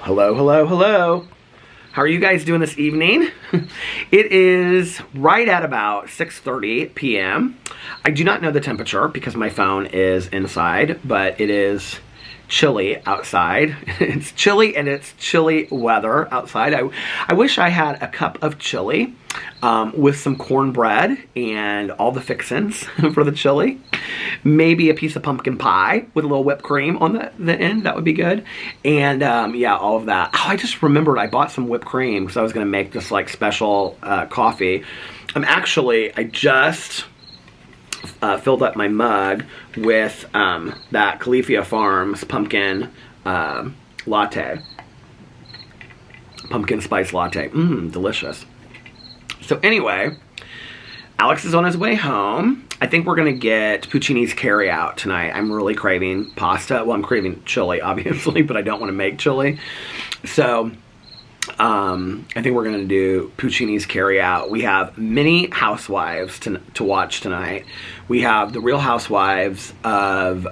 Hello, hello, hello. How are you guys doing this evening? It is right at about 6:30 p.m. I do not know the temperature because my phone is inside, but it is chilly outside. It's chilly and it's chilly weather outside. I wish I had a cup of chili with some cornbread and all the fixins for the chili. Maybe a piece of pumpkin pie with a little whipped cream on the end. That would be good. And yeah, all of that. Oh, I just remembered I bought some whipped cream because I was going to make this like special coffee. I just filled up my mug with that Califia Farms pumpkin latte. Pumpkin spice latte. Delicious. So anyway, Alex is on his way home. I think we're going to get Puccini's carry-out tonight. I'm really craving pasta. Well, I'm craving chili, obviously, but I don't want to make chili. So I think we're going to do Puccini's carry-out. We have many housewives to watch tonight. We have the Real Housewives of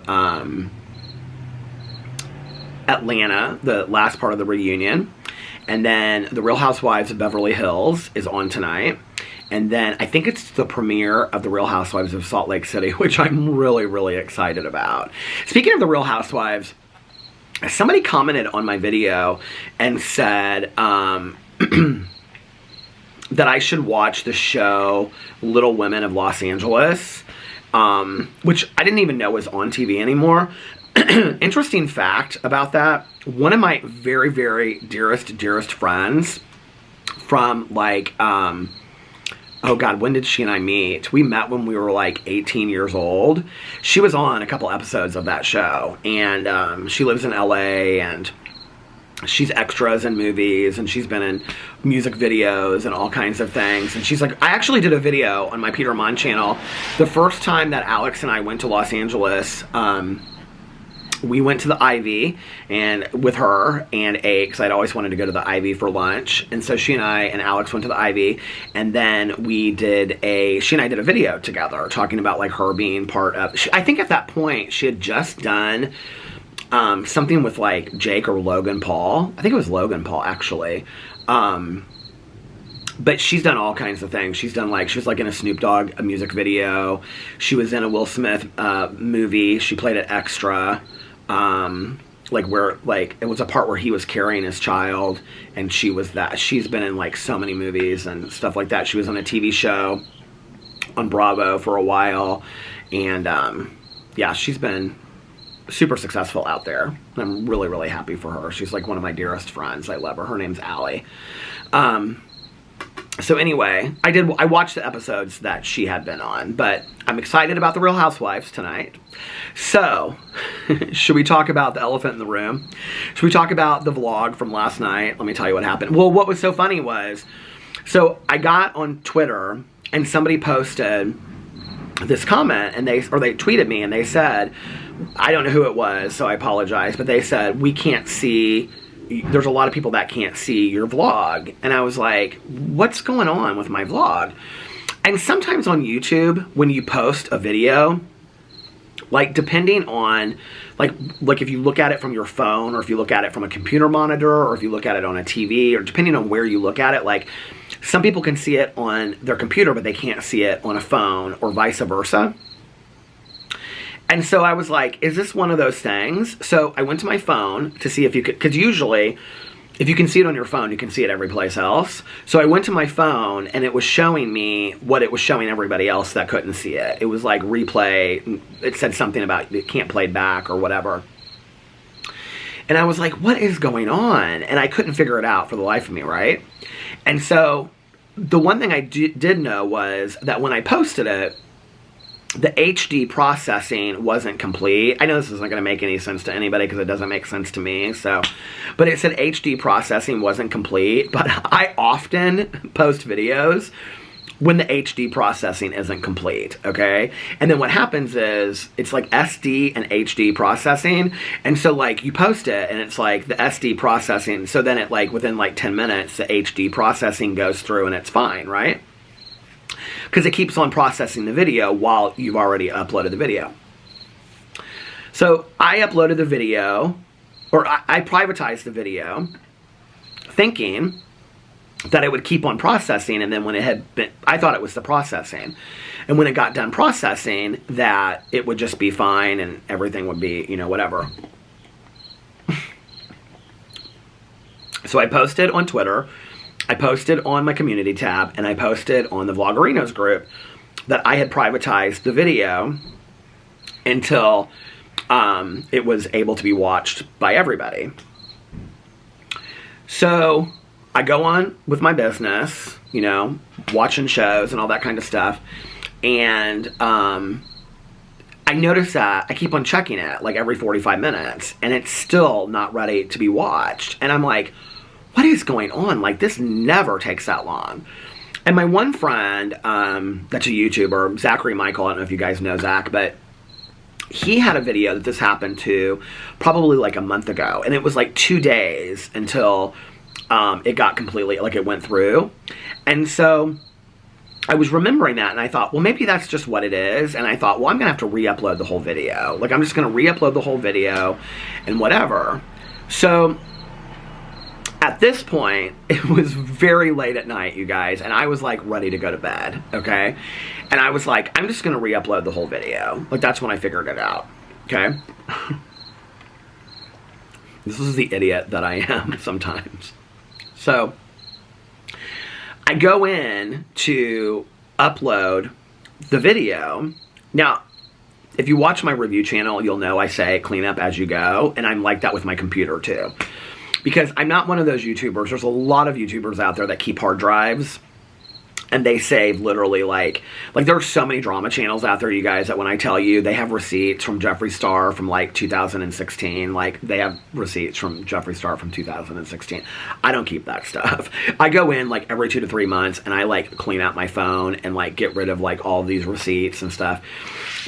Atlanta, the last part of the reunion. And then the Real Housewives of Beverly Hills is on tonight. And then I think it's the premiere of the Real Housewives of Salt Lake City, which I'm really, really excited about. Speaking of the Real Housewives, somebody commented on my video and said that I should watch the show Little Women of Los Angeles, which I didn't even know was on TV anymore. Interesting fact about that, one of my very, very dearest friends from like, oh God, when did she and I meet? We met when we were like 18 years old. She was on a couple episodes of that show, and she lives in LA, and she's extras in movies, and she's been in music videos and all kinds of things. And she's like, I actually did a video on my Peter Monn channel. The first time that Alex and I went to Los Angeles, we went to the Ivy and with her and ate, because I'd always wanted to go to the Ivy for lunch. And so she and I and Alex went to the Ivy, and then she and I did a video together talking about like her being part of, I think at that point she had just done something with like Jake or Logan Paul. I think it was Logan Paul actually. But she's done all kinds of things. She was like in a Snoop Dogg a music video. She was in a Will Smith movie. She played an extra. It was a part where he was carrying his child, and she was that. She's been in like so many movies and stuff like that. She was on a TV show on Bravo for a while, and yeah, she's been super successful out there. I'm really, really happy for her. She's like one of my dearest friends. I love her. Her name's Allie. So anyway, I watched the episodes that she had been on, but I'm excited about the Real Housewives tonight. So, should we talk about the elephant in the room? Should we talk about the vlog from last night? Let me tell you what happened. Well, what was so funny was, so I got on Twitter and somebody posted this comment, and they tweeted me and they said, I don't know who it was, so I apologize, but they said, we can't see, there's a lot of people that can't see your vlog. And I was like, what's going on with my vlog? And sometimes on YouTube, when you post a video, like depending on, like if you look at it from your phone, or if you look at it from a computer monitor, or if you look at it on a TV, or depending on where you look at it, like some people can see it on their computer, but they can't see it on a phone, or vice versa. And so I was like, is this one of those things? So I went to my phone to see if you could, because usually if you can see it on your phone, you can see it every place else. So I went to my phone, and it was showing me what it was showing everybody else that couldn't see it. It was like replay. It said something about it can't play back or whatever. And I was like, what is going on? And I couldn't figure it out for the life of me, right? And so the one thing I did know was that when I posted it, the HD processing wasn't complete. I know this isn't going to make any sense to anybody because it doesn't make sense to me. But it said HD processing wasn't complete. But I often post videos when the HD processing isn't complete, okay? And then what happens is it's like SD and HD processing. And so like you post it and it's like the SD processing. So then it like within like 10 minutes, the HD processing goes through and it's fine, right? Because it keeps on processing the video while you've already uploaded the video. So I uploaded the video, or I privatized the video thinking that it would keep on processing, and then when it had been, I thought it was the processing, and when it got done processing, that it would just be fine and everything would be, you know, whatever. So I posted on Twitter, I posted on my community tab, and I posted on the Vloggerinos group that I had privatized the video until it was able to be watched by everybody. So I go on with my business, you know, watching shows and all that kind of stuff. And I notice that I keep on checking it like every 45 minutes and it's still not ready to be watched. And I'm like, what is going on? Like, this never takes that long. And my one friend, that's a YouTuber, Zachary Michael, I don't know if you guys know Zach, but he had a video that this happened to probably like a month ago. And it was like 2 days until it got completely, like, it went through. And so I was remembering that, and I thought, well, maybe that's just what it is. And I thought, well, I'm going to have to re-upload the whole video. Like, I'm just going to re-upload the whole video and whatever. So at this point, it was very late at night, you guys, and I was, like, ready to go to bed, okay? And I was like, I'm just going to re-upload the whole video. Like, that's when I figured it out, okay? This is the idiot that I am sometimes. So I go in to upload the video. Now, if you watch my review channel, you'll know I say clean up as you go, and I'm like that with my computer too. Because I'm not one of those YouTubers. There's a lot of YouTubers out there that keep hard drives, and they save literally like there are so many drama channels out there, you guys, that when I tell you they have receipts from Jeffree Star from like 2016, like they have receipts from Jeffree Star from 2016. I don't keep that stuff. I go in like every 2 to 3 months and I like clean out my phone and like get rid of like all these receipts and stuff.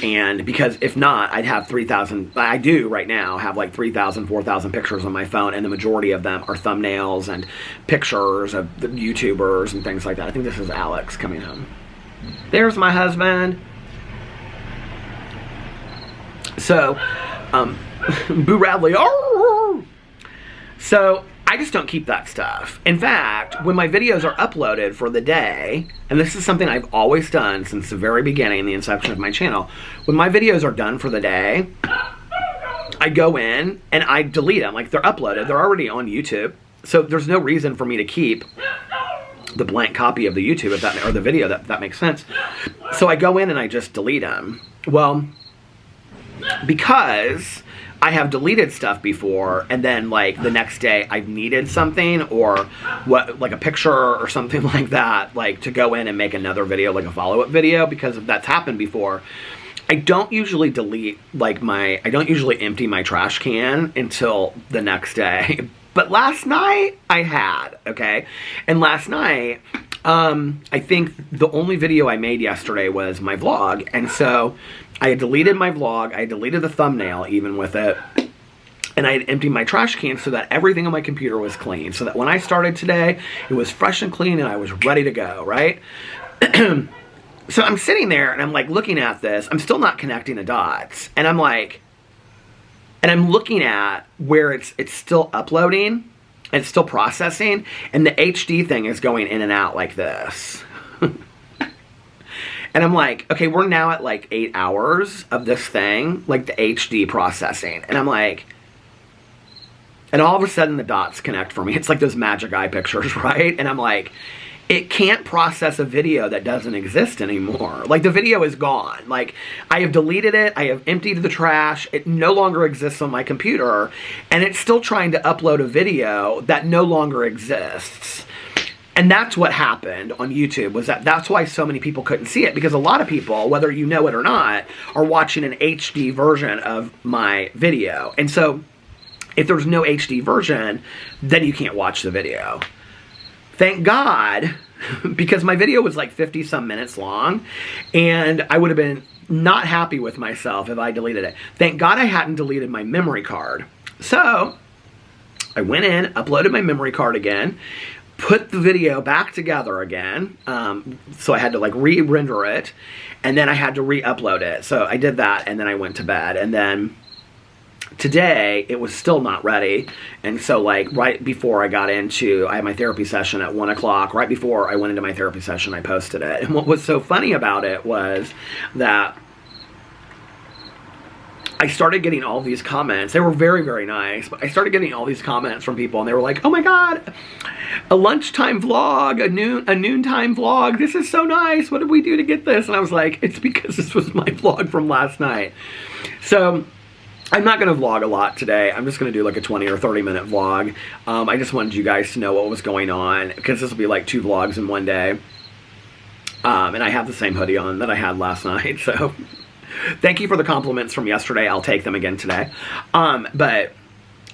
And because if not, I'd have 3,000, I do right now have like 3,000, 4,000 pictures on my phone, and the majority of them are thumbnails and pictures of the YouTubers and things like that. I think this is Alex coming home. There's my husband. So, Boo Radley. Oh! So, I just don't keep that stuff. In fact, when my videos are uploaded for the day, and this is something I've always done since the very beginning, the inception of my channel, when my videos are done for the day, I go in and I delete them. Like, they're uploaded. They're already on YouTube. So there's no reason for me to keep the blank copy of the YouTube, if that, or the video, that makes sense. So I go in and I just delete them. Well, because I have deleted stuff before, and then like the next day I've needed something, or what, like a picture or something like that, like to go in and make another video, like a follow-up video, because that's happened before. I don't usually delete like I don't usually empty my trash can until the next day. But last night I had, okay? And last night, I think the only video I made yesterday was my vlog. And so I had deleted my vlog, I deleted the thumbnail even with it, and I had emptied my trash can so that everything on my computer was clean. So that when I started today, it was fresh and clean and I was ready to go, right? So I'm sitting there and I'm like looking at this. I'm still not connecting the dots. And I'm like, and I'm looking at where it's still uploading and it's still processing, and the HD thing is going in and out like this. And I'm like, okay, we're now at like 8 hours of this thing, like the HD processing. And I'm like, and all of a sudden the dots connect for me. It's like those magic eye pictures, right? And I'm like, it can't process a video that doesn't exist anymore. Like, the video is gone. Like, I have deleted it. I have emptied the trash. It no longer exists on my computer. And it's still trying to upload a video that no longer exists. And that's what happened on YouTube, was that's why so many people couldn't see it. Because a lot of people, whether you know it or not, are watching an HD version of my video. And so, if there's no HD version, then you can't watch the video. Thank God, because my video was like 50 some minutes long, and I would have been not happy with myself if I deleted it. Thank God I hadn't deleted my memory card. So I went in, uploaded my memory card again, put the video back together again. So I had to like re-render it, and then I had to re-upload it. So I did that, and then I went to bed. And then today it was still not ready. And so like right before I had my therapy session at 1 o'clock, right before I went into my therapy session, I posted it. And what was so funny about it was that I started getting all these comments. They were very, very nice, but I started getting all these comments from people, and they were like, oh my God, a lunchtime vlog, a noontime vlog. This is so nice. What did we do to get this? And I was like, it's because this was my vlog from last night. So I'm not going to vlog a lot today. I'm just going to do like a 20 or 30 minute vlog. I just wanted you guys to know what was going on, because this will be like 2 vlogs in one day. And I have the same hoodie on that I had last night, so thank you for the compliments from yesterday. I'll take them again today. But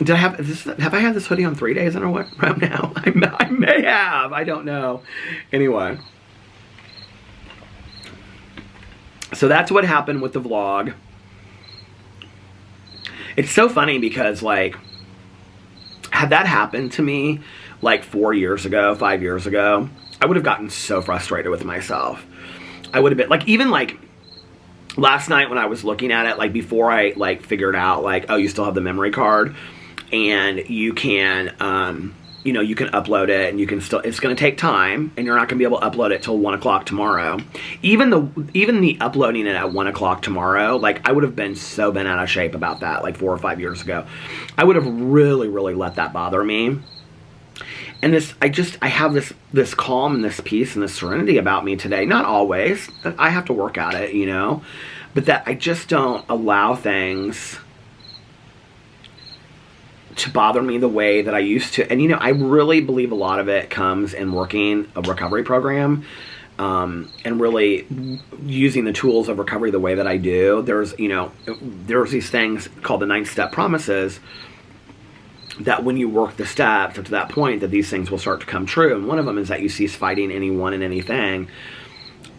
have I had this hoodie on 3 days in a row now? I may have. I don't know. Anyway. So that's what happened with the vlog. It's so funny because, like, had that happened to me like 4 years ago, 5 years ago, I would have gotten so frustrated with myself. I would have been like, even like last night when I was looking at it, like before I like figured out like, oh, you still have the memory card and you can, you know, you can upload it and you can still, it's going to take time and you're not going to be able to upload it till 1 o'clock tomorrow. Even the uploading it at 1 o'clock tomorrow, like I would have been so bent out of shape about that like 4 or 5 years ago. I would have really, really let that bother me. And I have this calm and this peace and this serenity about me today. Not always. I have to work at it, you know. But that I just don't allow things to bother me the way that I used to. And, you know, I really believe a lot of it comes in working a recovery program. And really using the tools of recovery the way that I do. There's these things called the 9-step promises, that when you work the steps up to that point, that these things will start to come true. And one of them is that you cease fighting anyone and anything.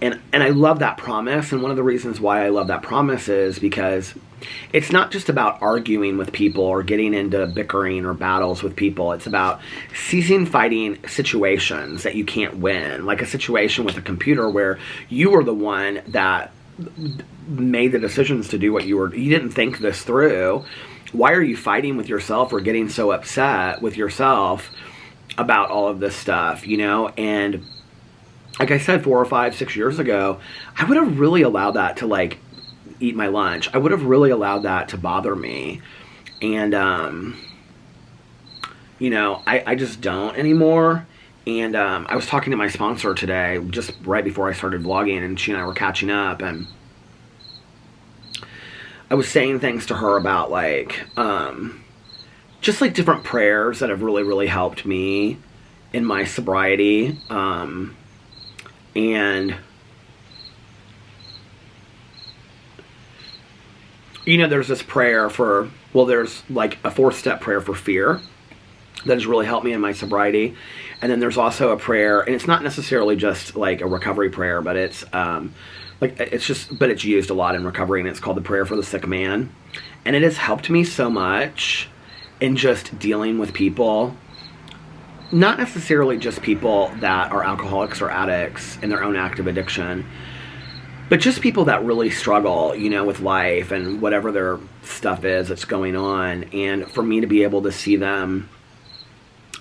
And I love that promise. And one of the reasons why I love that promise is because it's not just about arguing with people or getting into bickering or battles with people. It's about ceasing fighting situations that you can't win. Like a situation with a computer where you were the one that made the decisions to do what you didn't think this through. Why are you fighting with yourself or getting so upset with yourself about all of this stuff, you know? And like I said, 4 or 5, 6 years ago, I would have really allowed that to like eat my lunch. I would have really allowed that to bother me. And, you know, I just don't anymore. And I was talking to my sponsor today, just right before I started vlogging, and she and I were catching up, and I was saying things to her about like, just like different prayers that have really, really helped me in my sobriety. And you know, there's this prayer there's like a 4-step prayer for fear that has really helped me in my sobriety. And then there's also a prayer, and it's not necessarily just like a recovery prayer, but it's, but it's used a lot in recovery, and it's called the prayer for the sick man. And it has helped me so much in just dealing with people, not necessarily just people that are alcoholics or addicts in their own active addiction, but just people that really struggle, you know, with life and whatever their stuff is that's going on. And for me to be able to see them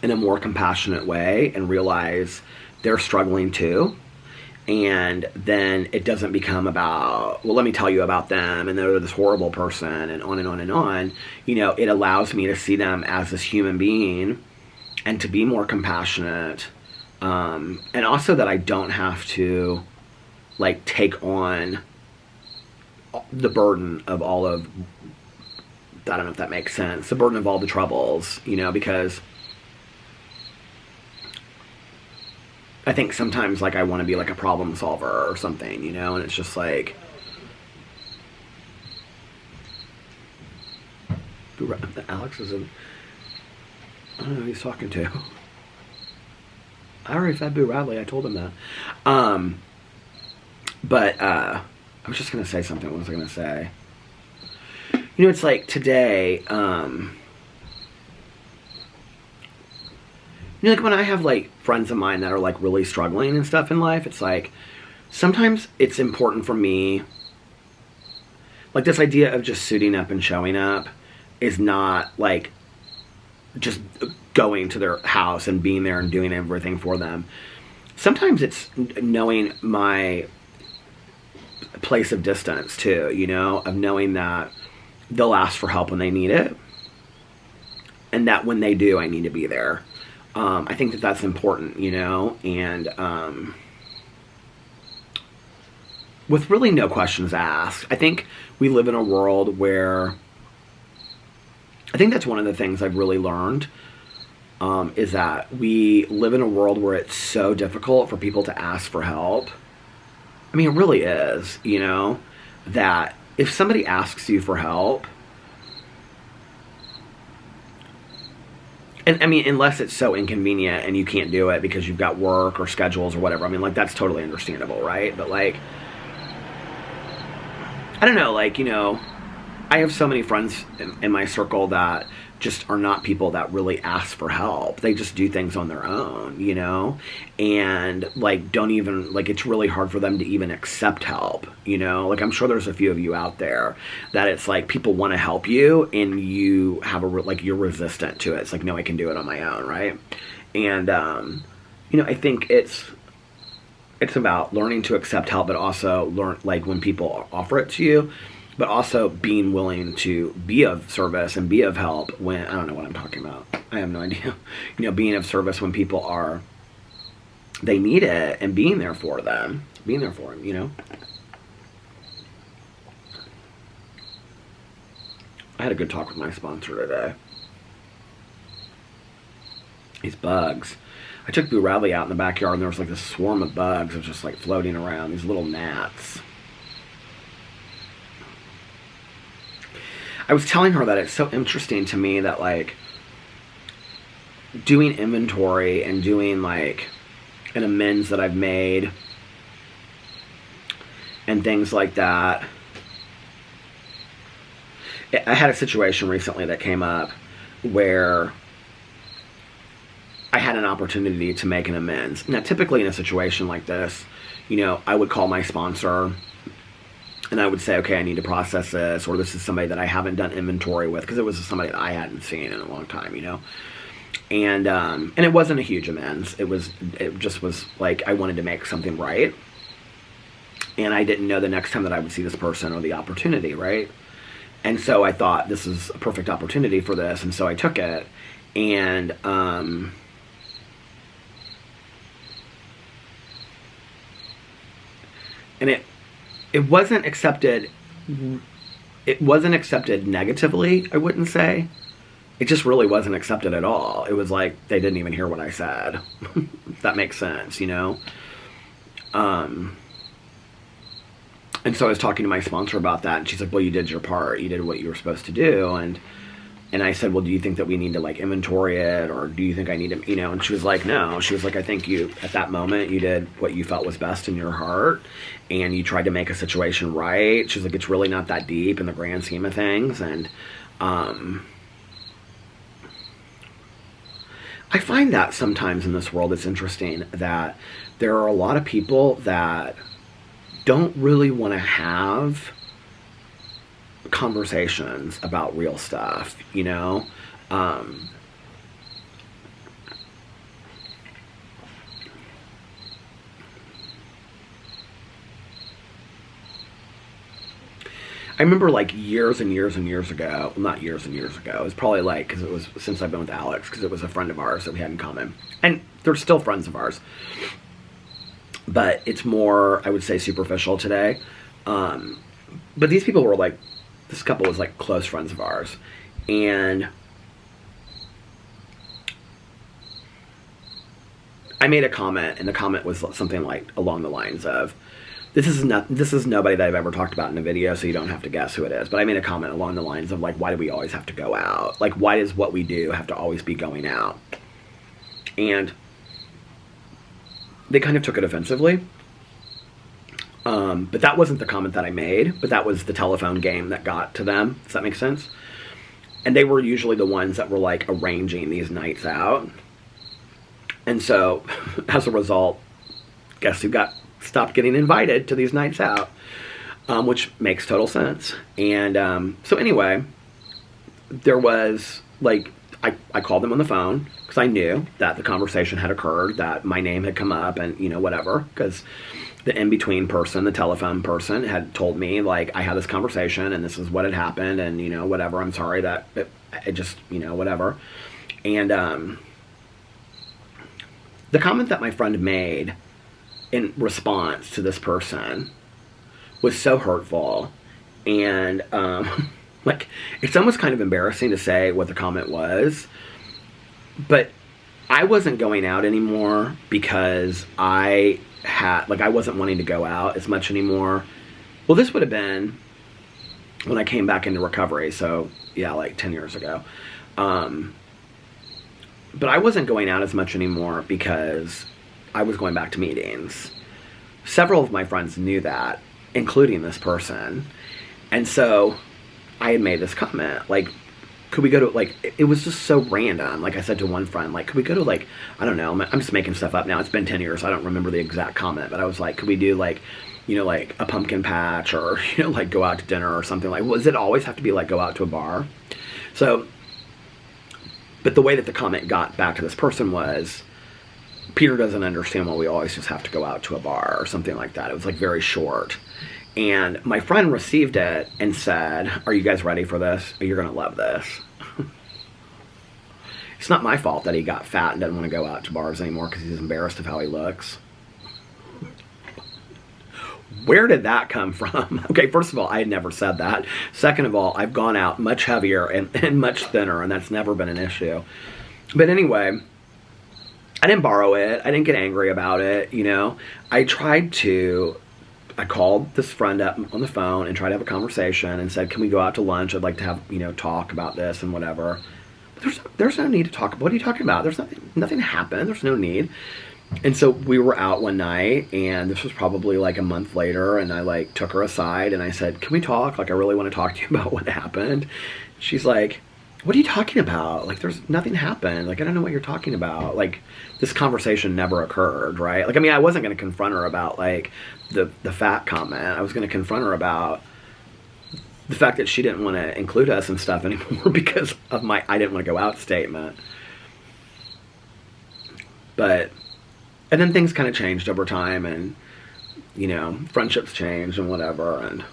in a more compassionate way and realize they're struggling too. And then it doesn't become about, well, let me tell you about them, and they're this horrible person, and on and on and on. You know, it allows me to see them as this human being and to be more compassionate. And also that I don't have to, like, take on the burden of all of, I don't know if that makes sense, the burden of all the troubles, you know, because I think sometimes, like, I want to be, like, a problem solver or something, you know, and it's just, like, Alex is in, I don't know who he's talking to. I already fed Boo Radley, I told him that. But, I was just going to say something, what was I going to say? You know, it's like, today, you know, like when I have like friends of mine that are like really struggling and stuff in life, it's like sometimes it's important for me, like this idea of just suiting up and showing up is not like just going to their house and being there and doing everything for them. Sometimes it's knowing my place of distance too, you know, of knowing that they'll ask for help when they need it, and that when they do, I need to be there. I think that that's important, you know, and with really no questions asked. I think we live in a world where, I think that's one of the things I've really learned, is that we live in a world where it's so difficult for people to ask for help. I mean, it really is, you know, that if somebody asks you for help, and I mean, unless it's so inconvenient and you can't do it because you've got work or schedules or whatever, I mean, like, that's totally understandable, right? But, like, I don't know, like, you know, I have so many friends in my circle that just are not people that really ask for help. They just do things on their own, you know? And, like, don't even, like, it's really hard for them to even accept help, you know? Like, I'm sure there's a few of you out there that it's like people want to help you and you have like, you're resistant to it. It's like, no, I can do it on my own, right? And, you know, I think it's about learning to accept help, but also learn, like, when people offer it to you, but also being willing to be of service and be of help when, I don't know what I'm talking about. I have no idea. You know, being of service when people they need it, and being there for them, you know. I had a good talk with my sponsor today. These bugs. I took Boo Radley out in the backyard and there was like this swarm of bugs that was just like floating around, these little gnats. I was telling her that it's so interesting to me that, like, doing inventory and doing, like, an amends that I've made and things like that. I had a situation recently that came up where I had an opportunity to make an amends. Now, typically in a situation like this, you know, I would call my sponsor and I would say, okay, I need to process this, or this is somebody that I haven't done inventory with, because it was somebody that I hadn't seen in a long time, you know. And it wasn't a huge amends. It just was like I wanted to make something right, and I didn't know the next time that I would see this person or the opportunity, right? And so I thought this is a perfect opportunity for this, and so I took it, and it wasn't accepted. It wasn't accepted negatively, I wouldn't say. It just really wasn't accepted at all. It was like they didn't even hear what I said. If that makes sense, you know? And so I was talking to my sponsor about that, and she's like, well, you did your part. You did what you were supposed to do. And I said, well, do you think that we need to, like, inventory it, or do you think I need to, you know? And she was like, no. She was like, I think you, at that moment, you did what you felt was best in your heart, and you tried to make a situation right. She's like, it's really not that deep in the grand scheme of things. And I find that sometimes in this world, it's interesting that there are a lot of people that don't really want to have conversations about real stuff, you know? I remember, like, years and years and years ago, well, not years and years ago, it was probably like, because it was since I've been with Alex, because it was a friend of ours that we had in common, and they're still friends of ours, but it's more, I would say, superficial today. But these people were like, this couple was like close friends of ours, and I made a comment, and the comment was something like along the lines of, this is nobody that I've ever talked about in a video, so you don't have to guess who it is. But I made a comment along the lines of, like, why do we always have to go out? Like, why does what we do have to always be going out? And they kind of took it offensively. But that wasn't the comment that I made, but that was the telephone game that got to them. Does that make sense? And they were usually the ones that were, like, arranging these nights out. And so, as a result, guess who stopped getting invited to these nights out? Which makes total sense. And so anyway, there was, like, I called them on the phone because I knew that the conversation had occurred, that my name had come up and, whatever, because the in-between person, the telephone person, had told me, like, I had this conversation and this is what had happened and, whatever, I'm sorry that it just, whatever. And the comment that my friend made in response to this person was so hurtful, and like, it's almost kind of embarrassing to say what the comment was, but I wasn't going out anymore because I wasn't wanting to go out as much anymore. Well, this would have been when I came back into recovery, so yeah, like 10 years ago. But I wasn't going out as much anymore because I was going back to meetings. Several of my friends knew that, including this person. And so I had made this comment, like, could we go to, like, it was just so random. Like, I said to one friend, like, could we go to, like, I don't know, I'm just making stuff up now. It's been 10 years. I don't remember the exact comment, but I was like, could we do, like, like a pumpkin patch, or, like, go out to dinner or something? Like, does it always have to be, like, go out to a bar? So, but the way that the comment got back to this person was, Peter doesn't understand why we always just have to go out to a bar or something like that. It was, like, very short. And my friend received it and said, are you guys ready for this? You're going to love this. It's not my fault that he got fat and doesn't want to go out to bars anymore because he's embarrassed of how he looks. Where did that come from? Okay, first of all, I had never said that. Second of all, I've gone out much heavier and much thinner, and that's never been an issue. But anyway, I didn't borrow it. I didn't get angry about it, I called this friend up on the phone and tried to have a conversation and said, can we go out to lunch? I'd like to have, talk about this and whatever. But there's no need to talk. What are you talking about? There's nothing happened. There's no need. And so we were out one night, and this was probably like a month later, and I, like, took her aside and I said, can we talk? Like, I really want to talk to you about what happened. She's like, what are you talking about? Like, there's nothing happened. Like, I don't know what you're talking about. Like, this conversation never occurred, right? Like, I mean, I wasn't going to confront her about, like, the fat comment. I was going to confront her about the fact that she didn't want to include us and stuff anymore because of my I didn't want to go out statement. But, and then things kind of changed over time, and, friendships changed and whatever, and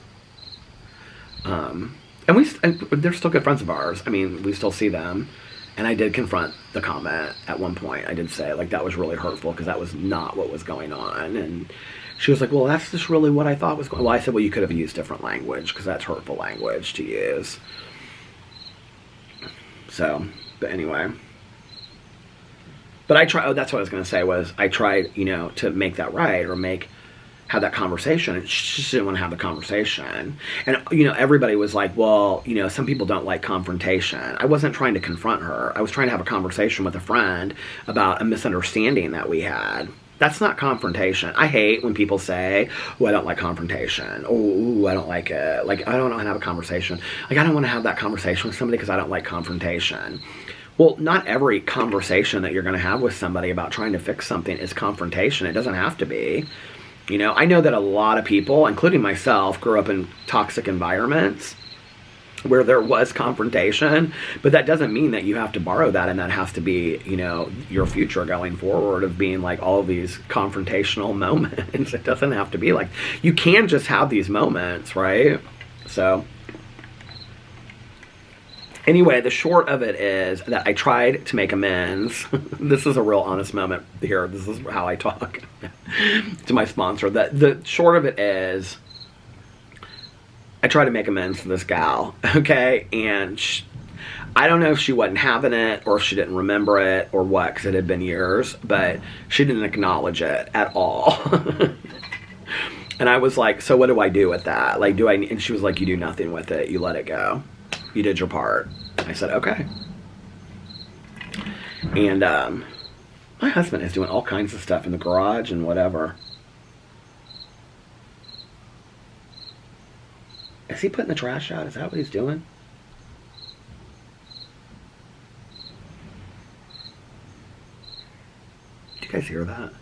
they're still good friends of ours. I mean, we still see them. And I did confront the comment at one point. I did say, like, that was really hurtful because that was not what was going on. And she was like, well, that's just really what I thought was going on. Well, I said, well, you could have used different language because that's hurtful language to use. So, but anyway. But that's what I was going to say was I tried, to make that right, or have that conversation, and she just didn't want to have the conversation. And, everybody was like, well, some people don't like confrontation. I wasn't trying to confront her. I was trying to have a conversation with a friend about a misunderstanding that we had. That's not confrontation. I hate when people say, oh, I don't like confrontation. Oh, I don't like it. Like, I don't want to have a conversation. Like, I don't want to have that conversation with somebody because I don't like confrontation. Well, not every conversation that you're going to have with somebody about trying to fix something is confrontation. It doesn't have to be. I know that a lot of people, including myself, grew up in toxic environments where there was confrontation, but that doesn't mean that you have to borrow that and that has to be, your future going forward of being like all of these confrontational moments. It doesn't have to be like, you can just have these moments, right? So anyway, the short of it is that I tried to make amends. This is a real honest moment here. This is how I talk to my sponsor. The short of it is I tried to make amends to this gal, okay? And I don't know if she wasn't having it or if she didn't remember it or what, because it had been years, but she didn't acknowledge it at all. And I was like, so what do I do with that? Like, and she was like, you do nothing with it. You let it go. You did your part. I said, okay. And my husband is doing all kinds of stuff in the garage and whatever. Is he putting the trash out? Is that what he's doing? Do you guys hear that?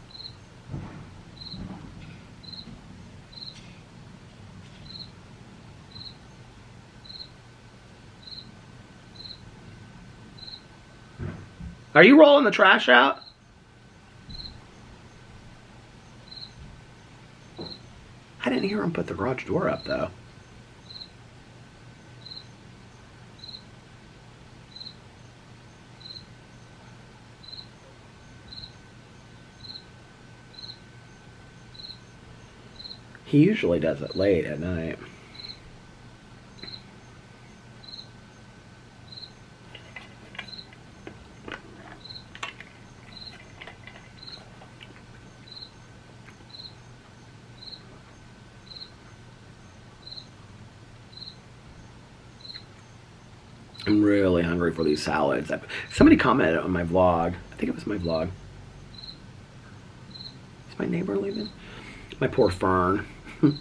Are you rolling the trash out? I didn't hear him put the garage door up, though. He usually does it late at night. I'm really hungry for these salads. Somebody commented on my vlog. I think it was my vlog. Is my neighbor leaving? My poor Fern.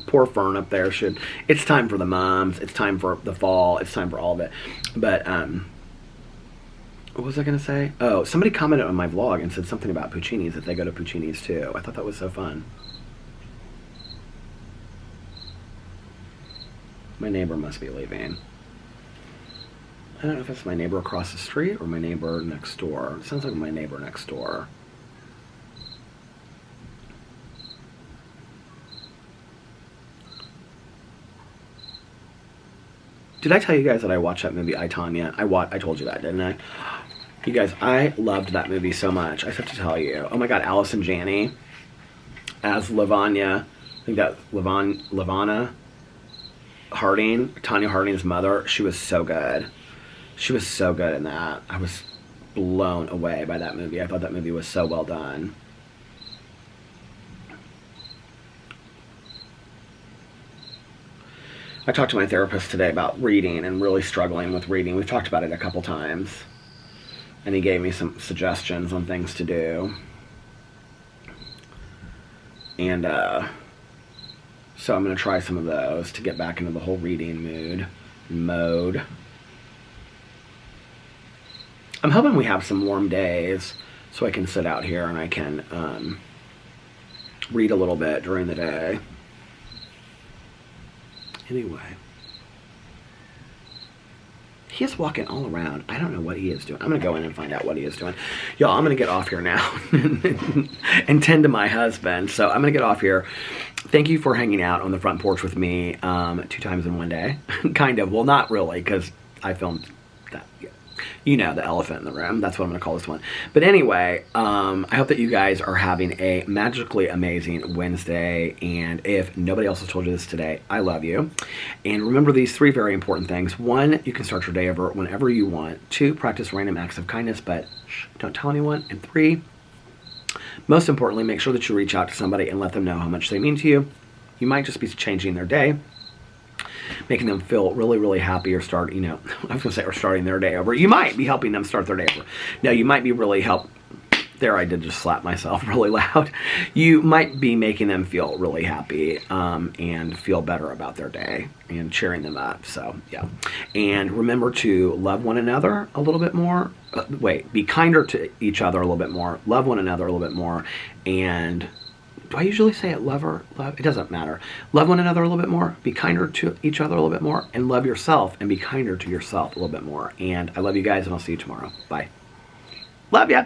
Poor Fern up there should. It's time for the moms. It's time for the fall. It's time for all of it. But, what was I going to say? Oh, somebody commented on my vlog and said something about Puccini's, that they go to Puccini's too. I thought that was so fun. My neighbor must be leaving. I don't know if it's my neighbor across the street or my neighbor next door. It sounds like my neighbor next door. Did I tell you guys that I watched that movie, I, Tonya? I told you that, didn't I? You guys, I loved that movie so much. I have to tell you. Oh my God, Allison Janney as Lavanya. I think that Lavana Harding, Tonya Harding's mother. She was so good. She was so good in that. I was blown away by that movie. I thought that movie was so well done. I talked to my therapist today about reading and really struggling with reading. We've talked about it a couple times. And he gave me some suggestions on things to do. And so I'm going to try some of those to get back into the whole reading mode. I'm hoping we have some warm days so I can sit out here and I can read a little bit during the day. Anyway. He is walking all around. I don't know what he is doing. I'm going to go in and find out what he is doing. Y'all, I'm going to get off here now and tend to my husband. So I'm going to get off here. Thank you for hanging out on the front porch with me 2 times in one day. Kind of. Well, not really, because I filmed that. You know, the elephant in the room. That's what I'm going to call this one. But anyway, I hope that you guys are having a magically amazing Wednesday. And if nobody else has told you this today, I love you. And remember these 3 very important things. 1, you can start your day over whenever you want. 2, practice random acts of kindness, but don't tell anyone. And 3, most importantly, make sure that you reach out to somebody and let them know how much they mean to you. You might just be changing their day, making them feel really, really happy, or start, I was going to say, or starting their day over. You might be helping them start their day over. No, you might be really there I did just slap myself really loud. You might be making them feel really happy and feel better about their day and cheering them up. So, yeah. And remember to love one another a little bit more. Be kinder to each other a little bit more. Love one another a little bit more. And do I usually say it? Love? It doesn't matter. Love one another a little bit more. Be kinder to each other a little bit more. And love yourself and be kinder to yourself a little bit more. And I love you guys, and I'll see you tomorrow. Bye. Love ya.